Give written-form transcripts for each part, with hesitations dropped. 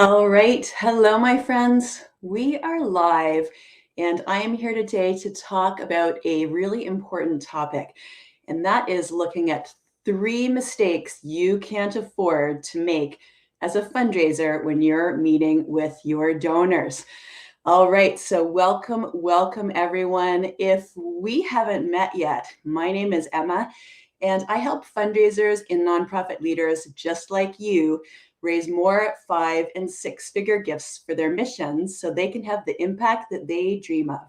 All right. Hello, my friends. We are live, and I am here today to talk about a really important topic, and that is looking at 3 mistakes you can't afford to make as a fundraiser when you're meeting with your donors. All right, so welcome everyone. If we haven't met yet, my name is Emma, and I help fundraisers and nonprofit leaders just like you raise more 5- and 6-figure gifts for their missions so they can have the impact that they dream of.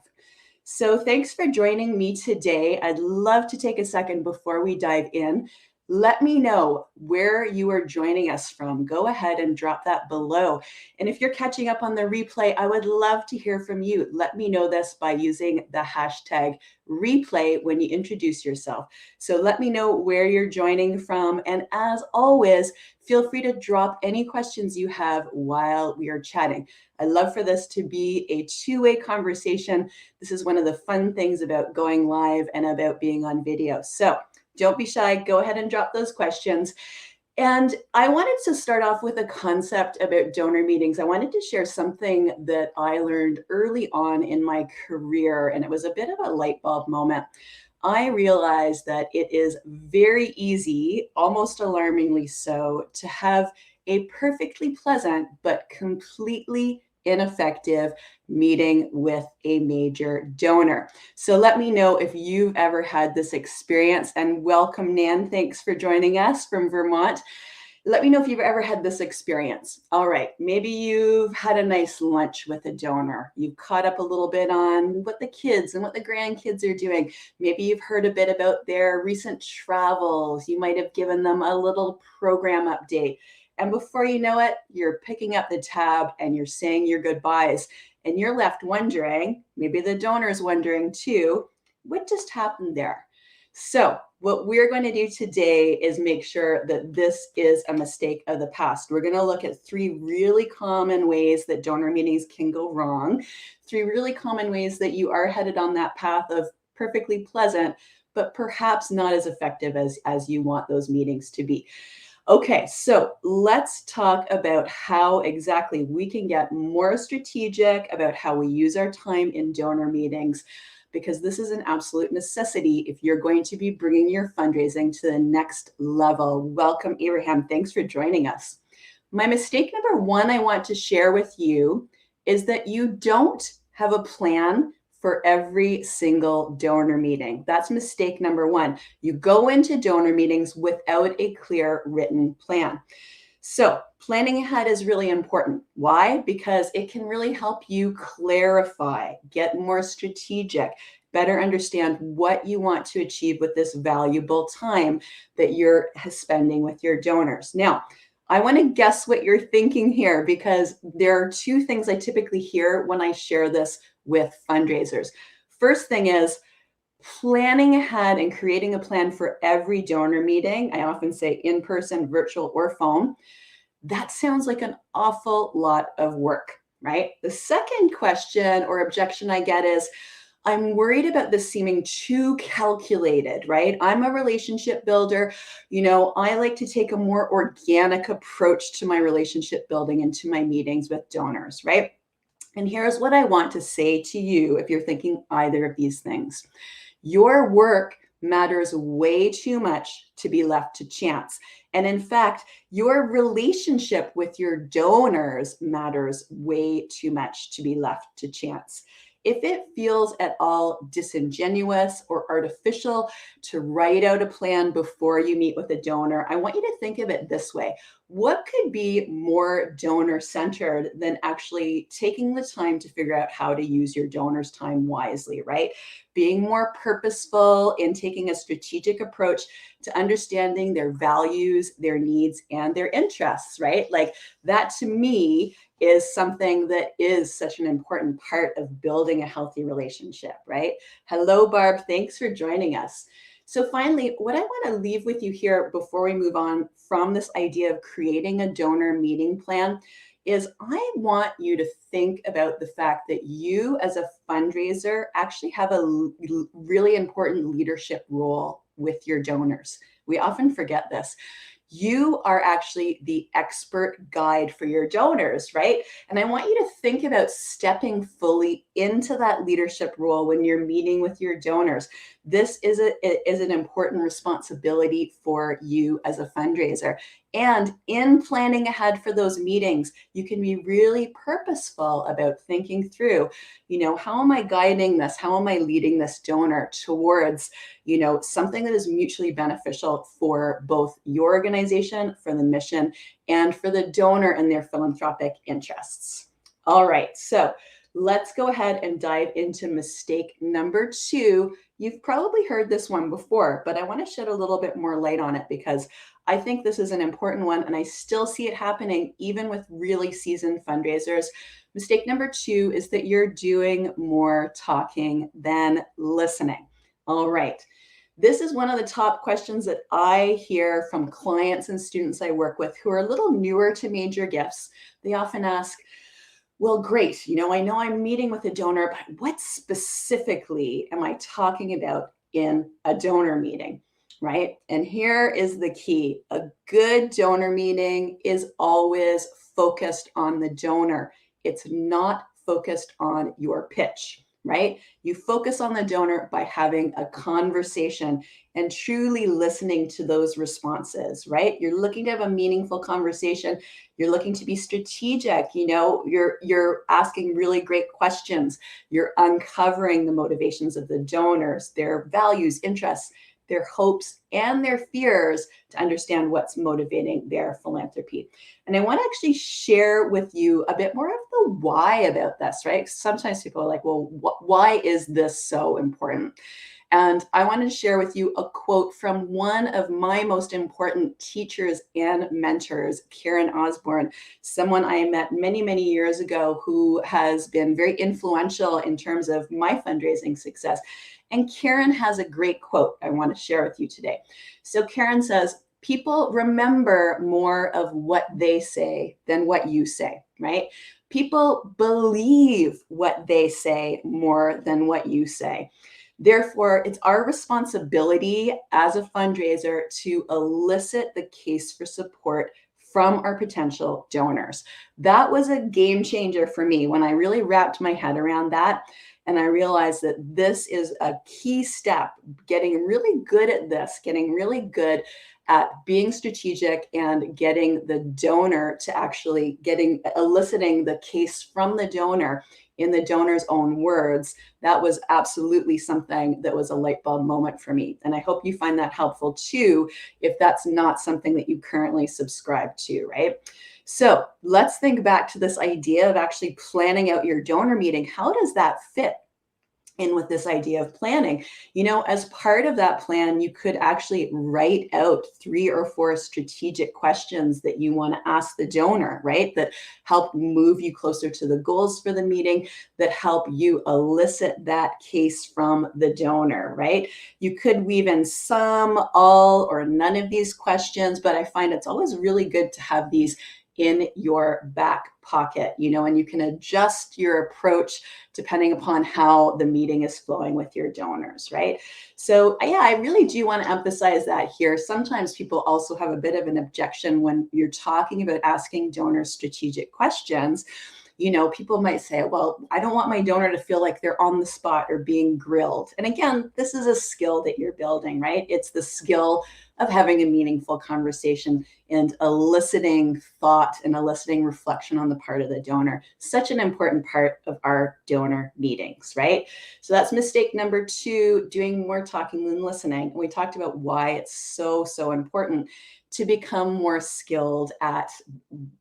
So thanks for joining me today. I'd love to take a second before we dive in. Let me know where you are joining us from. Go ahead and drop that below. And if you're catching up on the replay, I would love to hear from you. Let me know this by using the hashtag replay when you introduce yourself. So let me know where you're joining from. And as always, feel free to drop any questions you have while we are chatting. I love for this to be a two-way conversation. This is one of the fun things about going live and about being on video. So don't be shy. Go ahead and drop those questions. And I wanted to start off with a concept about donor meetings. I wanted to share something that I learned early on in my career, and it was a bit of a light bulb moment. I realized that it is very easy, almost alarmingly so, to have a perfectly pleasant but completely ineffective meeting with a major donor. So let me know if you've ever had this experience, and welcome, Nan. Thanks for joining us from Vermont. Let me know if you've ever had this experience. All right, maybe you've had a nice lunch with a donor. You've caught up a little bit on what the kids and what the grandkids are doing. Maybe you've heard a bit about their recent travels. You might have given them a little program update. And before you know it, you're picking up the tab and you're saying your goodbyes. And you're left wondering, maybe the donor's wondering too, what just happened there? So what we're going to do today is make sure that this is a mistake of the past. We're going to look at 3 really common ways that donor meetings can go wrong, 3 really common ways that you are headed on that path of perfectly pleasant, but perhaps not as effective as you want those meetings to be. Okay, so let's talk about how exactly we can get more strategic about how we use our time in donor meetings, because this is an absolute necessity if you're going to be bringing your fundraising to the next level. Welcome, Abraham. Thanks for joining us. My mistake number 1 I want to share with you is that you don't have a plan for every single donor meeting. That's mistake number 1. You go into donor meetings without a clear written plan. So planning ahead is really important. Why? Because it can really help you clarify, get more strategic, better understand what you want to achieve with this valuable time that you're spending with your donors. Now, I want to guess what you're thinking here, because there are 2 things I typically hear when I share this with fundraisers. First thing is planning ahead and creating a plan for every donor meeting. I often say in person, virtual, or phone. That sounds like an awful lot of work, right? The second question or objection I get is, I'm worried about this seeming too calculated, right? I'm a relationship builder. I like to take a more organic approach to my relationship building and to my meetings with donors, right? And here's what I want to say to you if you're thinking either of these things. Your work matters way too much to be left to chance. And in fact, your relationship with your donors matters way too much to be left to chance. If it feels at all disingenuous or artificial to write out a plan before you meet with a donor, I want you to think of it this way. What could be more donor-centered than actually taking the time to figure out how to use your donors' time wisely, right? Being more purposeful in taking a strategic approach to understanding their values, their needs, and their interests, right? Like that to me is something that is such an important part of building a healthy relationship, right? Hello, Barb. Thanks for joining us. So finally, what I want to leave with you here before we move on from this idea of creating a donor meeting plan is I want you to think about the fact that you as a fundraiser actually have a really important leadership role with your donors. We often forget this. You are actually the expert guide for your donors, right? And I want you to think about stepping fully into that leadership role when you're meeting with your donors. This is an important responsibility for you as a fundraiser. And in planning ahead for those meetings, you can be really purposeful about thinking through, how am I guiding this? How am I leading this donor towards, something that is mutually beneficial for both your organization, for the mission, and for the donor and their philanthropic interests. All right, so let's go ahead and dive into mistake number 2. You've probably heard this one before, but I want to shed a little bit more light on it because I think this is an important one, and I still see it happening even with really seasoned fundraisers. Mistake number 2 is that you're doing more talking than listening. All right. This is one of the top questions that I hear from clients and students I work with who are a little newer to major gifts. They often ask, well, great, I know I'm meeting with a donor, but what specifically am I talking about in a donor meeting, right? And here is the key. A good donor meeting is always focused on the donor. It's not focused on your pitch, right? You focus on the donor by having a conversation and truly listening to those responses, right? You're looking to have a meaningful conversation. You're looking to be strategic. You're asking really great questions. You're uncovering the motivations of the donors, their values, interests, their hopes, and their fears to understand what's motivating their philanthropy. And I want to actually share with you a bit more of the why about this, right? Sometimes people are like, well, why is this so important? And I wanted to share with you a quote from one of my most important teachers and mentors, Karen Osborne, someone I met many, many years ago who has been very influential in terms of my fundraising success. And Karen has a great quote I want to share with you today. So Karen says, people remember more of what they say than what you say, right? People believe what they say more than what you say. Therefore, it's our responsibility as a fundraiser to elicit the case for support from our potential donors. That was a game changer for me when I really wrapped my head around that. And I realized that this is a key step, getting really good at this, getting really good at being strategic and getting the donor to actually eliciting the case from the donor in the donor's own words. That was absolutely something that was a light bulb moment for me. And I hope you find that helpful too, if that's not something that you currently subscribe to, right? So let's think back to this idea of actually planning out your donor meeting. How does that fit in with this idea of planning? As part of that plan, you could actually write out 3 or 4 strategic questions that you want to ask the donor, right? That help move you closer to the goals for the meeting, that help you elicit that case from the donor, right? You could weave in some, all, or none of these questions, but I find it's always really good to have these in your back pocket, and you can adjust your approach depending upon how the meeting is flowing with your donors, right? So yeah, I really do want to emphasize that here. Sometimes people also have a bit of an objection when you're talking about asking donors strategic questions. People might say, well, I don't want my donor to feel like they're on the spot or being grilled. And again, this is a skill that you're building, right? It's the skill of having a meaningful conversation and eliciting thought and eliciting reflection on the part of the donor. Such an important part of our donor meetings, right? So that's mistake number 2, doing more talking than listening. And we talked about why it's so, so important to become more skilled at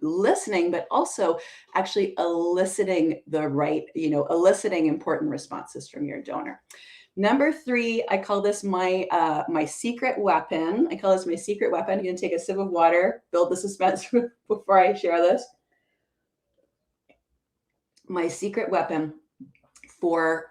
listening, but also actually eliciting eliciting important responses from your donor. Number 3, I call this my secret weapon. I call this my secret weapon. I'm going to take a sip of water, build the suspense before I share this. My secret weapon for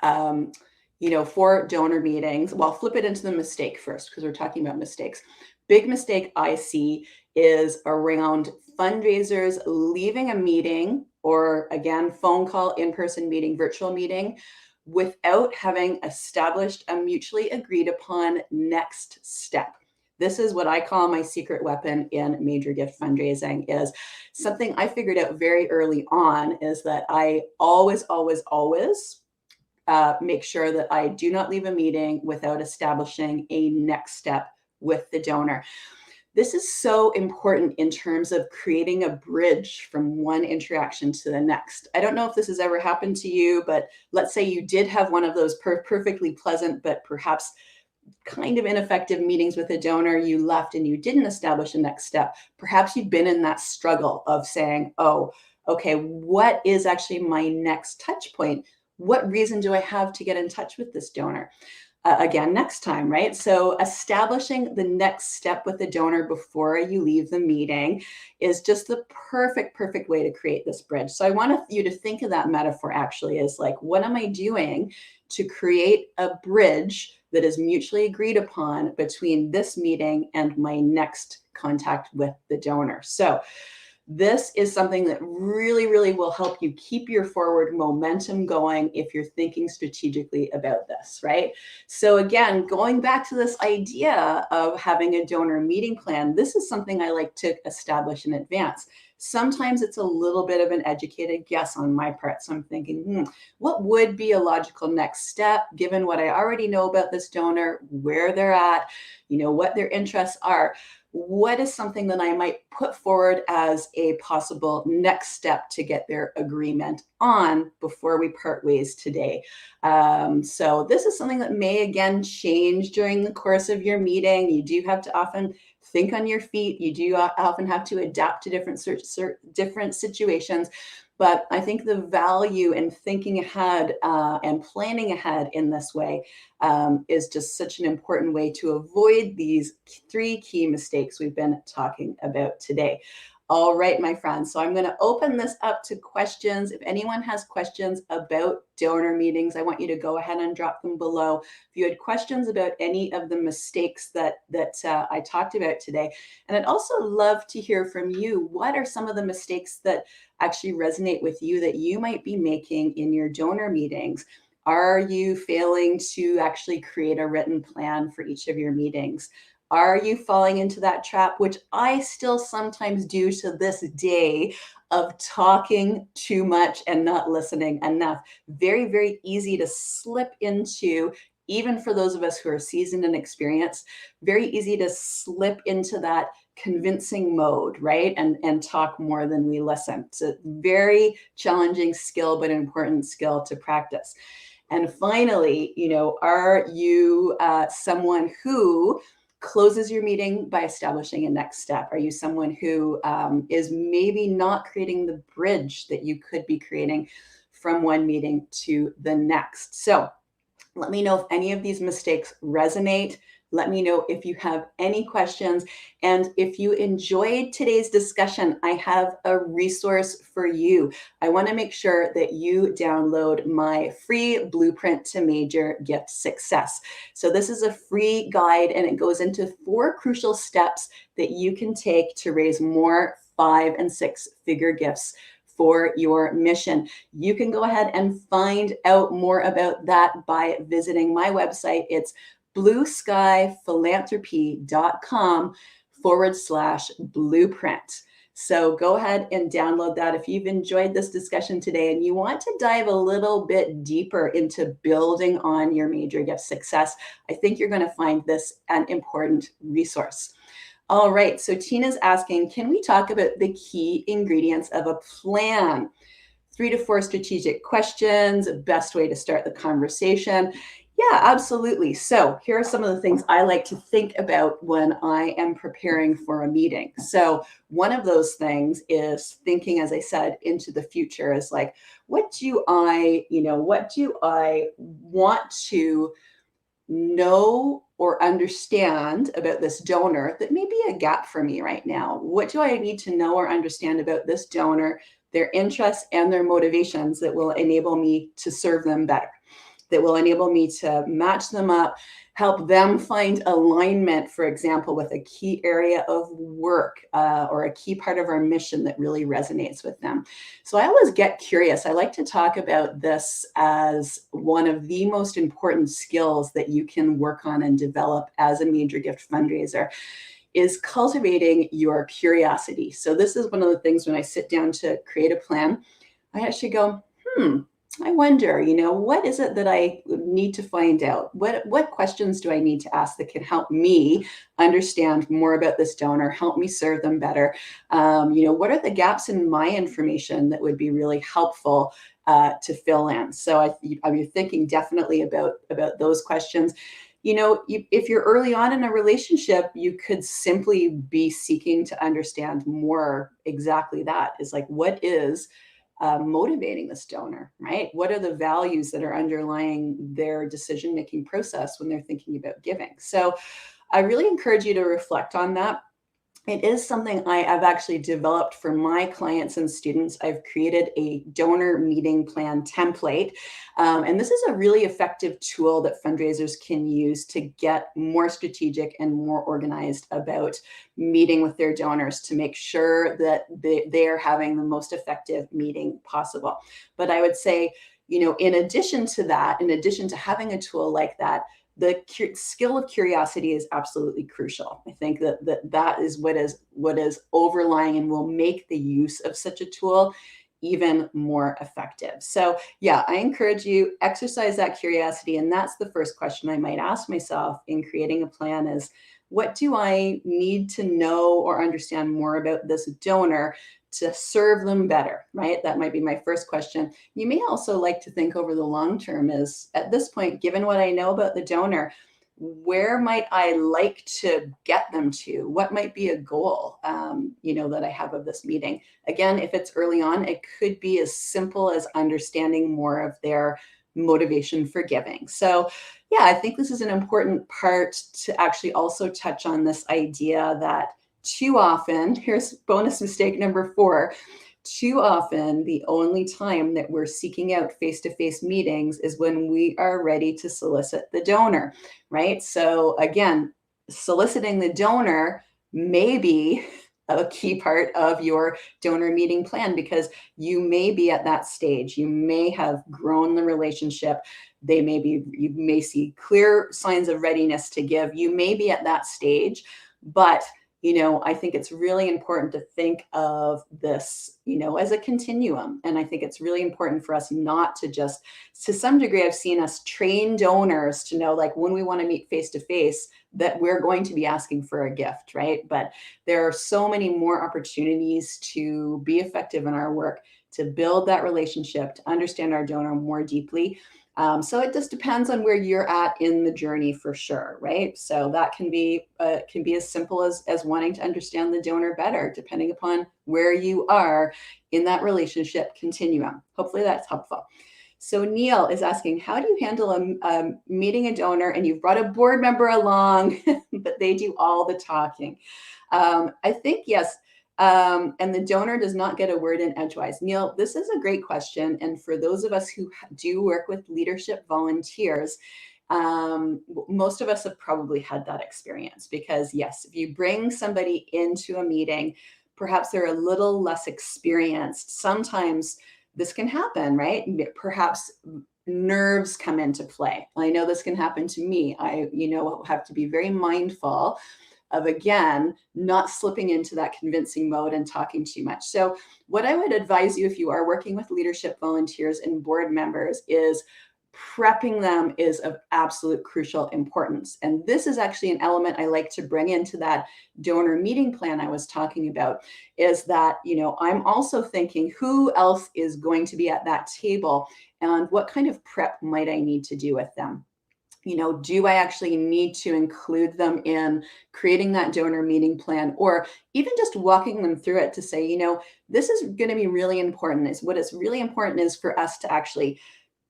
for donor meetings. Well, flip it into the mistake first because we're talking about mistakes. Big mistake I see is around fundraisers leaving a meeting, or again, phone call, in-person meeting, virtual meeting, without having established a mutually agreed upon next step. This is what I call my secret weapon in major gift fundraising. Is something I figured out very early on, is that I always make sure that I do not leave a meeting without establishing a next step with the donor. This is so important in terms of creating a bridge from one interaction to the next. I don't know if this has ever happened to you, but let's say you did have one of those perfectly pleasant, but perhaps kind of ineffective meetings with a donor. You left and you didn't establish a next step. Perhaps you've been in that struggle of saying, oh, okay, what is actually my next touch point? What reason do I have to get in touch with this donor? Again, next time, right? So establishing the next step with the donor before you leave the meeting is just the perfect way to create this bridge. So I want you to think of that metaphor actually as like, what am I doing to create a bridge that is mutually agreed upon between this meeting and my next contact with the donor? So this is something that really will help you keep your forward momentum going if you're thinking strategically about this, right? So again, going back to this idea of having a donor meeting plan, this is something I like to establish in advance. Sometimes it's a little bit of an educated guess on my part. So I'm thinking, what would be a logical next step given what I already know about this donor, where they're at, what their interests are? What is something that I might put forward as a possible next step to get their agreement on before we part ways today? So this is something that may again change during the course of your meeting. You do have to often think on your feet. You do often have to adapt to different situations. But I think the value in thinking ahead and planning ahead in this way is just such an important way to avoid these 3 key mistakes we've been talking about today. All right, my friends. So I'm going to open this up to questions. If anyone has questions about donor meetings, I want you to go ahead and drop them below. If you had questions about any of the mistakes that I talked about today, and I'd also love to hear from you. What are some of the mistakes that actually resonate with you that you might be making in your donor meetings? Are you failing to actually create a written plan for each of your meetings? Are you falling into that trap, which I still sometimes do to this day, of talking too much and not listening enough? Very easy to slip into, even for those of us who are seasoned and experienced, very easy to slip into that convincing mode, right? And talk more than we listen. It's a very challenging skill, but an important skill to practice. And finally, are you someone who closes your meeting by establishing a next step? Are you someone who is maybe not creating the bridge that you could be creating from one meeting to the next? So let me know if any of these mistakes resonate. Let me know if you have any questions. And if you enjoyed today's discussion, I have a resource for you. I want to make sure that you download my free blueprint to major gift success. So this is a free guide, and it goes into 4 crucial steps that you can take to raise more 5- and 6-figure gifts for your mission. You can go ahead and find out more about that by visiting my website. It's blueskyphilanthropy.com/blueprint. So go ahead and download that. If you've enjoyed this discussion today and you want to dive a little bit deeper into building on your major gift success, I think you're going to find this an important resource. All right, so Tina's asking, can we talk about the key ingredients of a plan? 3 to 4 strategic questions, best way to start the conversation. Yeah, absolutely. So here are some of the things I like to think about when I am preparing for a meeting. So one of those things is thinking, as I said, into the future, is like, what do I want to know or understand about this donor that may be a gap for me right now? What do I need to know or understand about this donor, their interests and their motivations that will enable me to serve them better? that will enable me to match them up, help them find alignment, for example, with a key area of work or a key part of our mission that really resonates with them. So I always get curious. I like to talk about this as one of the most important skills that you can work on and develop as a major gift fundraiser is cultivating your curiosity. So this is one of the things when I sit down to create a plan, I actually go, I wonder, what is it that I need to find out? What questions do I need to ask that can help me understand more about this donor, help me serve them better? What are the gaps in my information that would be really helpful to fill in? So I'm thinking definitely about those questions. If you're early on in a relationship, you could simply be seeking to understand more exactly that is like, what is motivating this donor, right? What are the values that are underlying their decision-making process when they're thinking about giving? So I really encourage you to reflect on that. It is something I've actually developed for my clients and students. I've created a donor meeting plan template. And this is a really effective tool that fundraisers can use to get more strategic and more organized about meeting with their donors to make sure that they're having the most effective meeting possible. But I would say, in addition to that, in addition to having a tool like that, the skill of curiosity is absolutely crucial. I think that is what is overlying and will make the use of such a tool even more effective. So yeah, I encourage you, exercise that curiosity. And that's the first question I might ask myself in creating a plan is, what do I need to know or understand more about this donor to serve them better, right? That might be my first question. You may also like to think over the long term is, at this point, given what I know about the donor, where might I like to get them to? What might be a goal, that I have of this meeting? Again, if it's early on, it could be as simple as understanding more of their motivation for giving. So yeah, I think this is an important part to actually also touch on this idea that too often, here's bonus mistake number 4, too often the only time that we're seeking out face-to-face meetings is when we are ready to solicit the donor, right? So again, soliciting the donor may be a key part of your donor meeting plan because you may be at that stage. You may have grown the relationship. You may see clear signs of readiness to give. You may be at that stage, but I think it's really important to think of this, as a continuum. And I think it's really important for us not to just, to some degree, I've seen us train donors to know, like, when we want to meet face to face, that we're going to be asking for a gift, right? But there are so many more opportunities to be effective in our work, to build that relationship, to understand our donor more deeply. So it just depends on where you're at in the journey for sure, right? So that can be as simple as wanting to understand the donor better, depending upon where you are in that relationship continuum. Hopefully that's helpful. So Neil is asking, how do you handle a meeting a donor and you've brought a board member along, but they do all the talking? I think yes. And the donor does not get a word in edgewise. Neil, this is a great question. And for those of us who do work with leadership volunteers, most of us have probably had that experience because yes, if you bring somebody into a meeting, perhaps they're a little less experienced. Sometimes this can happen, right? Perhaps nerves come into play. I know this can happen to me. I, have to be very mindful of, again, not slipping into that convincing mode and talking too much. So what I would advise you if you are working with leadership volunteers and board members is prepping them is of absolute crucial importance. And this is actually an element I like to bring into that donor meeting plan I was talking about, is that, I'm also thinking who else is going to be at that table and what kind of prep might I need to do with them? Do I actually need to include them in creating that donor meeting plan, or even just walking them through it to say, this is going to be really important. What is really important is for us to actually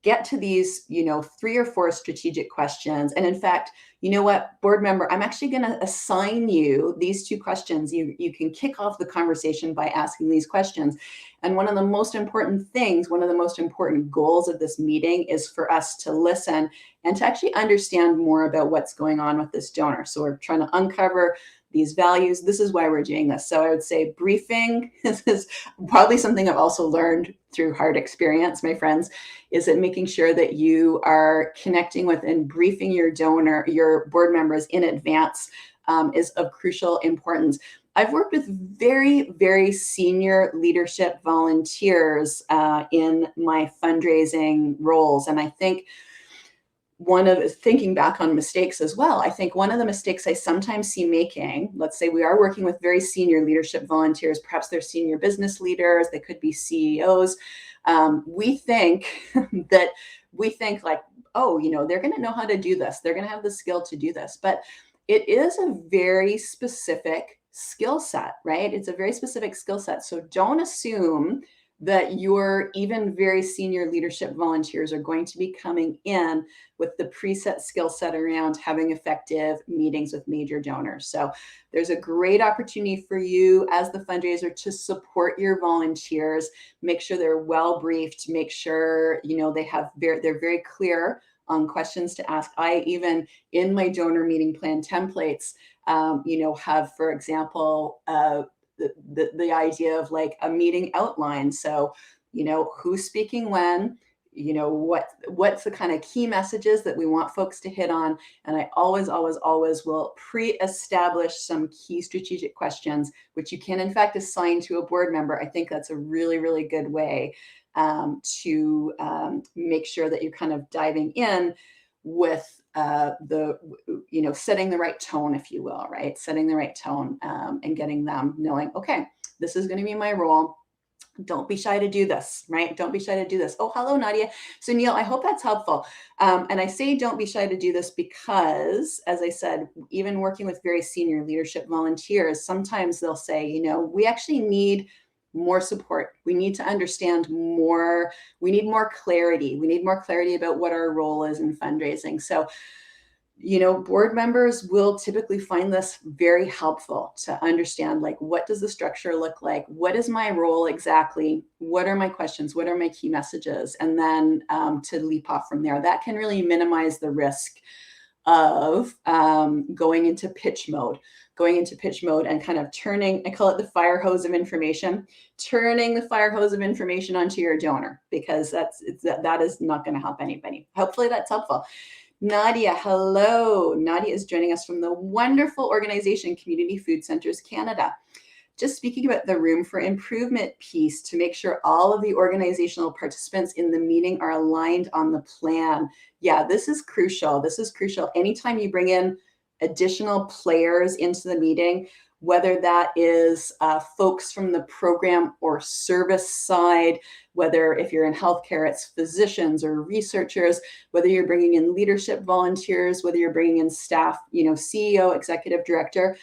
get to these, 3 or 4 strategic questions. And in fact, you know what, board member, I'm actually going to assign you these 2 questions. You can kick off the conversation by asking these questions. And one of the most important things, one of the most important goals of this meeting is for us to listen and to actually understand more about what's going on with this donor. So we're trying to uncover these values. This is why we're doing this. So I would say briefing is probably something I've also learned through hard experience, my friends, is that making sure that you are connecting with and briefing your donor, your board members in advance is of crucial importance. I've worked with very, very senior leadership volunteers in my fundraising roles. And I think thinking back on mistakes as well, I think one of the mistakes I sometimes see making, let's say we are working with very senior leadership volunteers, perhaps they're senior business leaders, they could be CEOs. We think like, oh, they're going to know how to do this. They're going to have the skill to do this. But it is a very specific skill set, right? It's a very specific skill set. So don't assume that your even very senior leadership volunteers are going to be coming in with the preset skill set around having effective meetings with major donors. So there's a great opportunity for you as the fundraiser to support your volunteers, make sure they're well briefed, make sure they're very clear on questions to ask. I even in my donor meeting plan templates, have, for example, the idea of like a meeting outline. So, who's speaking when, what's the kind of key messages that we want folks to hit on. And I always will pre-establish some key strategic questions, which you can in fact assign to a board member. I think that's a really, really good way to make sure that you're kind of diving in with setting the right tone, if you will, right? Setting the right tone and getting them knowing, okay, this is going to be my role. Don't be shy to do this, right? Don't be shy to do this. Oh, hello, Nadia. So Neil, I hope that's helpful. And I say don't be shy to do this because, as I said, even working with very senior leadership volunteers, sometimes they'll say, we actually need more support. We need to understand more. We need more clarity. We need more clarity about what our role is in fundraising. So, board members will typically find this very helpful to understand, like, what does the structure look like? What is my role exactly? What are my questions? What are my key messages? And then to leap off from there. That can really minimize the risk of going into pitch mode and kind of turning, I call it the fire hose of information, turning the fire hose of information onto your donor, because that is not going to help anybody. Hopefully that's helpful. Nadia, hello. Nadia is joining us from the wonderful organization, Community Food Centers Canada. Just speaking about the room for improvement piece to make sure all of the organizational participants in the meeting are aligned on the plan. Yeah, this is crucial. This is crucial. Anytime you bring in additional players into the meeting, whether that is folks from the program or service side, whether if you're in healthcare, it's physicians or researchers, whether you're bringing in leadership volunteers, whether you're bringing in staff, CEO, executive director,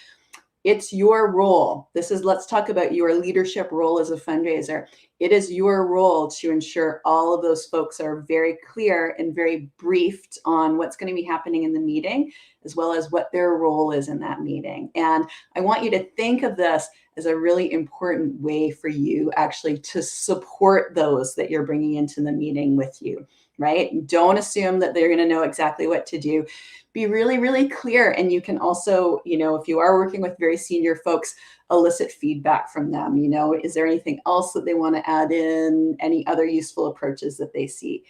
it's your role. Let's talk about your leadership role as a fundraiser. It is your role to ensure all of those folks are very clear and very briefed on what's going to be happening in the meeting, as well as what their role is in that meeting. And I want you to think of this as a really important way for you actually to support those that you're bringing into the meeting with you, right? Don't assume that they're going to know exactly what to do. Be really, really clear. And you can also, if you are working with very senior folks, elicit feedback from them. Is there anything else that they want to add in? Any other useful approaches that they see?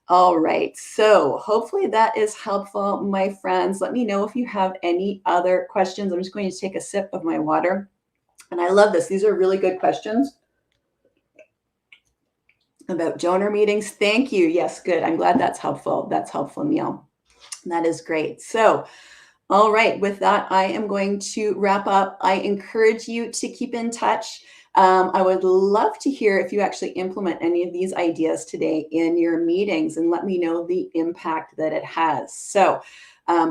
All right. So hopefully that is helpful, my friends. Let me know if you have any other questions. I'm just going to take a sip of my water. And I love this. These are really good questions about donor meetings. Thank you. Yes, good. I'm glad that's helpful. That's helpful, Neil. That is great. So, all right, with that, I am going to wrap up. I encourage you to keep in touch. I would love to hear if you actually implement any of these ideas today in your meetings and let me know the impact that it has. So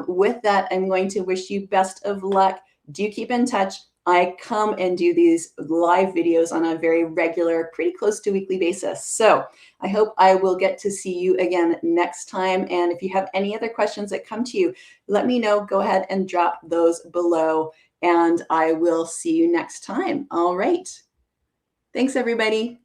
with that, I'm going to wish you best of luck. Do keep in touch. I come and do these live videos on a very regular, pretty close to weekly basis. So I hope I will get to see you again next time. And if you have any other questions that come to you, let me know. Go ahead and drop those below, and I will see you next time. All right. Thanks, everybody.